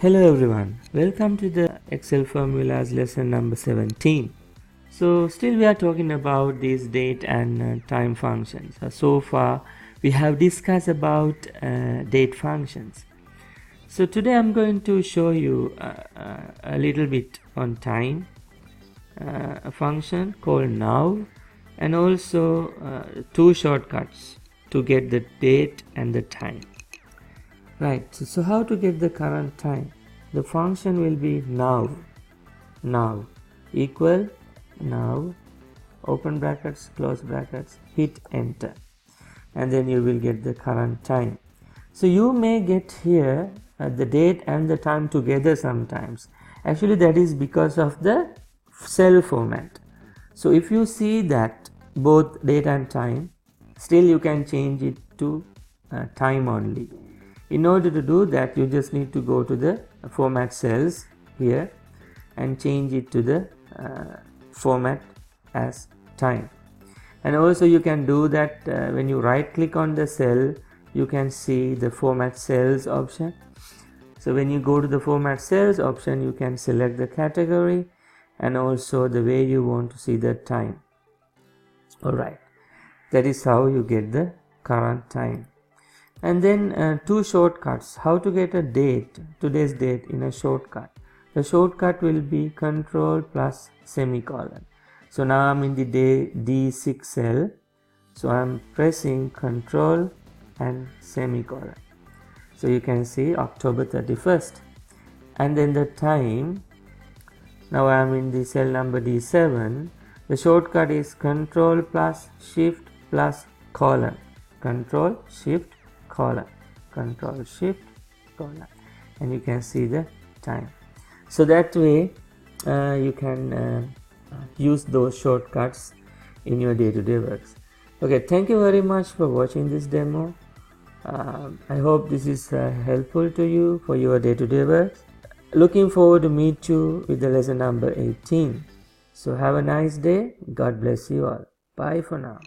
Hello everyone, welcome to the Excel formulas lesson number 17. So still we are talking about these date and time functions. So far we have discussed about date functions. So today I'm going to show you a little bit on time, a function called now, and also two shortcuts to get the date and the time. Right, so how to get the current time? The function will be now equal now, open brackets, close brackets, hit enter, and then you will get the current time. So you may get here the date and the time together sometimes. Actually that is because of the cell format. So if you see that both date and time, still you can change it to time only. In order to do that, you just need to go to the format cells here and change it to the format as time. And also you can do that when you right click on the cell, you can see the format cells option. So when you go to the format cells option, you can select the category and also the way you want to see the time. Alright, that is how you get the current time. And then two shortcuts. How to get a date, today's date, in a shortcut. The shortcut will be control plus semicolon. So now I'm in the day D6 cell. So I'm pressing control and semicolon. So you can see October 31st. And then the time. Now I'm in the cell number D7. The shortcut is control plus shift plus colon. Control shift colon, control shift colon, and you can see the time. So that way you can use those shortcuts in your day-to-day works. Okay, thank you very much for watching this demo. I hope this is helpful to you for your day-to-day works. Looking forward to meet you with the lesson number 18. So have a nice day. God bless you all. Bye for now.